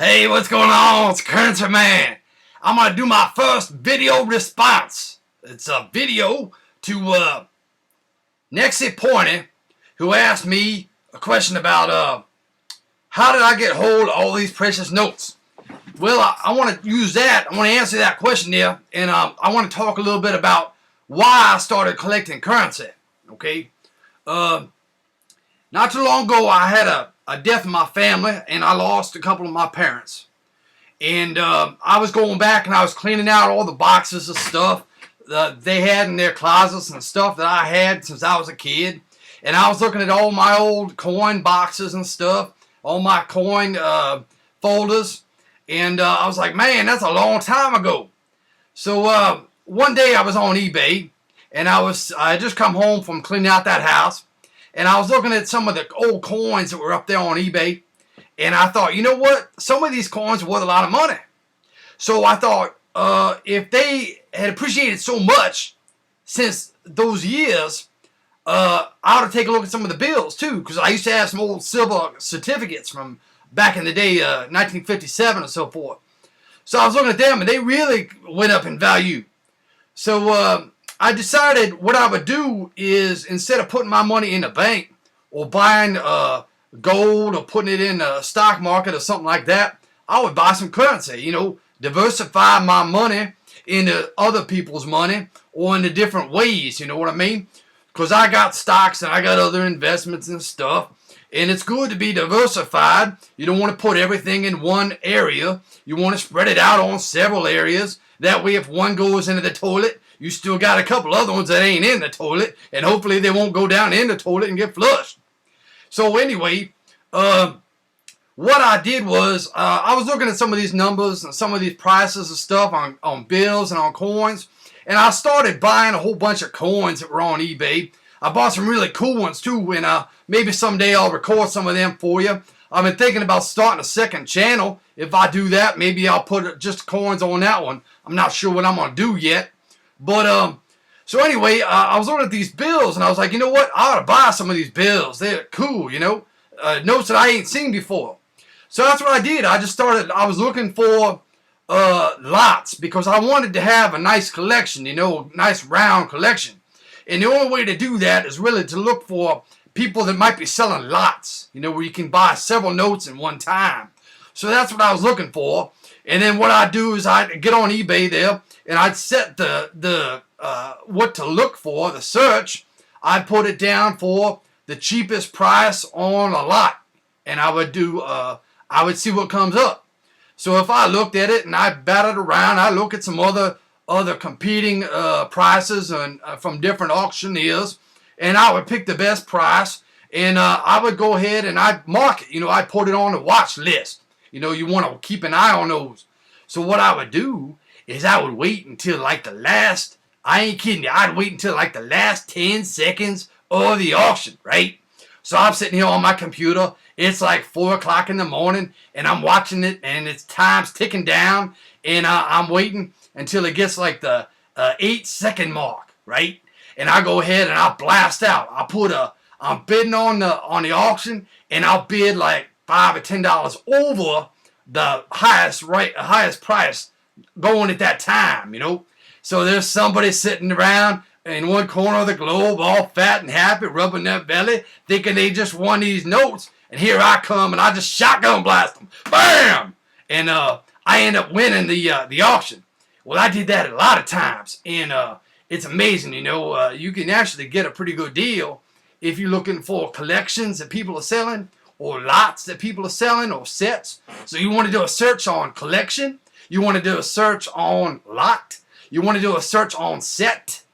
Hey, what's going on? It's Currency Man. I'm going to do my first video response. It's a video to Nexie Pointy, who asked me a question about how did I get hold of all these precious notes? Well, I want to use that. I want to answer that question there, and I want to talk a little bit about why I started collecting currency. Okay? Not too long ago, I had a death in my family, and I lost a couple of my parents. And I was going back and I was cleaning out all the boxes of stuff they had in their closets and stuff that I had since I was a kid. And I was looking at all my old coin boxes and stuff, all my coin folders. And I was like, man, that's a long time ago. So one day I was on eBay, and I had just come home from cleaning out that house. And I was looking at some of the old coins that were up there on eBay. And I thought, you know what? Some of these coins are worth a lot of money. So I thought, if they had appreciated so much since those years, I ought to take a look at some of the bills too. Because I used to have some old silver certificates from back in the day, 1957 or so forth. So I was looking at them, and they really went up in value. So I decided what I would do is, instead of putting my money in the bank or buying gold or putting it in the stock market or something like that, I would buy some currency, diversify my money into other people's money or into different ways, you know what I mean? Because I got stocks and I got other investments and stuff, and it's good to be diversified. You don't want to put everything in one area. You want to spread it out on several areas. That way, if one goes into the toilet, you still got a couple other ones that ain't in the toilet, and hopefully they won't go down in the toilet and get flushed. So anyway, what I did was, I was looking at some of these numbers and some of these prices and stuff on bills and on coins, and I started buying a whole bunch of coins that were on eBay. I bought some really cool ones too, and maybe someday I'll record some of them for you. I've been thinking about starting a second channel. If I do that, maybe I'll put just coins on that one. I'm not sure what I'm going to do yet. But, so anyway, I was looking at these bills, and I was like, you know what? I ought to buy some of these bills. They're cool, notes that I ain't seen before. So that's what I did. I was looking for lots, because I wanted to have a nice collection, a nice round collection. And the only way to do that is really to look for people that might be selling lots, where you can buy several notes in one time. So that's what I was looking for. And then what I'd do is I'd get on eBay there, and I'd set the what to look for, the search. I'd put it down for the cheapest price on a lot, and I would see what comes up. So if I looked at it and I batted around, I look at some other competing prices and from different auctioneers, and I would pick the best price, and I would go ahead and I'd mark it. I'd put it on the watch list. You want to keep an eye on those. So what I would do is I would wait until like the last, I ain't kidding you, I'd wait until like the last 10 seconds of the auction, right? So I'm sitting here on my computer. It's like 4 o'clock in the morning, and I'm watching it, and it's time's ticking down, and I'm waiting until it gets like the 8-second mark, right? And I go ahead and I'll blast out. I'm bidding on the auction, and I'll bid like $5 or $10 over the highest price going at that time, So there's somebody sitting around in one corner of the globe, all fat and happy, rubbing their belly, thinking they just won these notes. And here I come, and I just shotgun blast them, bam! And I end up winning the auction. Well, I did that a lot of times, and it's amazing, you can actually get a pretty good deal if you're looking for collections that people are selling, or lots that people are selling, or sets. So you want to do a search on collection, you want to do a search on lot, you want to do a search on set.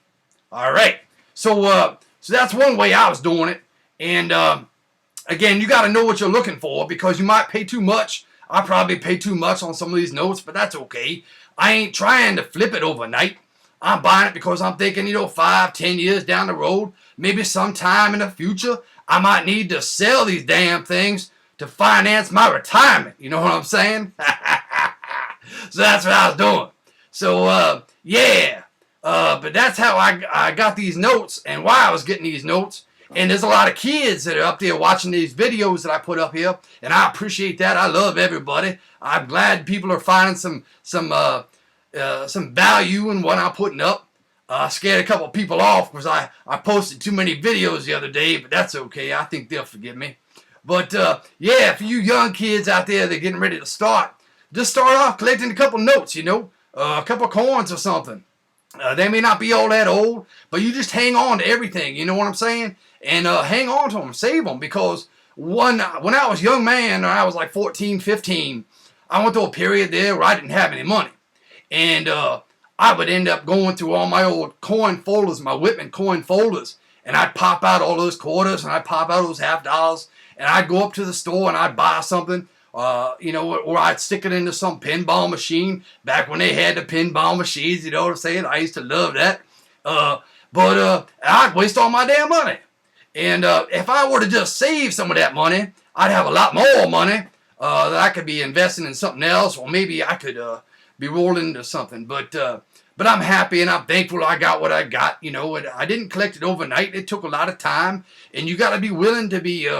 All right. So that's one way I was doing it. And again, you got to know what you're looking for, because you might pay too much. I probably pay too much on some of these notes, but that's okay. I ain't trying to flip it overnight. I'm buying it because I'm thinking, 5-10 years down the road, maybe sometime in the future, I might need to sell these damn things to finance my retirement. You know what I'm saying? So that's what I was doing. So, yeah. But that's how I got these notes, and why I was getting these notes. And there's a lot of kids that are up there watching these videos that I put up here, and I appreciate that. I love everybody. I'm glad people are finding some value in what I'm putting up. I scared a couple people off because I posted too many videos the other day, but that's okay. I think they'll forgive me. But yeah, for you young kids out there that are getting ready to start, just start off collecting a couple notes, you know, a couple coins or something. They may not be all that old, but you just hang on to everything, you know what I'm saying? And hang on to them, save them, because when I was a young man, I was like 14, 15, I went through a period there where I didn't have any money. And I would end up going through all my old coin folders, my Whitman coin folders, and I'd pop out all those quarters, and I'd pop out those $50, and I'd go up to the store and I'd buy something. You know, or I'd stick it into some pinball machine back when they had the pinball machines, you know what I'm saying? I used to love that. But I'd waste all my damn money. And if I were to just save some of that money, I'd have a lot more money that I could be investing in something else, or maybe I could be rolling into something. But I'm happy and I'm thankful I got what I got. You know, I didn't collect it overnight. It took a lot of time, and you got to be willing to be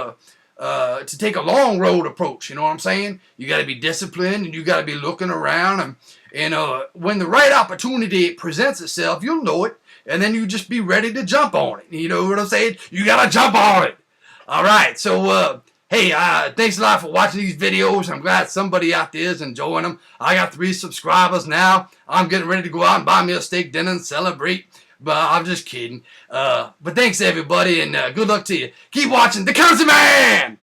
to take a long road approach, you know what I'm saying? You got to be disciplined, and you got to be looking around, and when the right opportunity presents itself, you'll know it, and then you just be ready to jump on it. You know what I'm saying? You got to jump on it. All right, so hey, thanks a lot for watching these videos. I'm glad somebody out there is enjoying them. I got 3 subscribers now. I'm getting ready to go out and buy me a steak dinner and celebrate. But I'm just kidding. But thanks everybody, and good luck to you. Keep watching The Currency Man!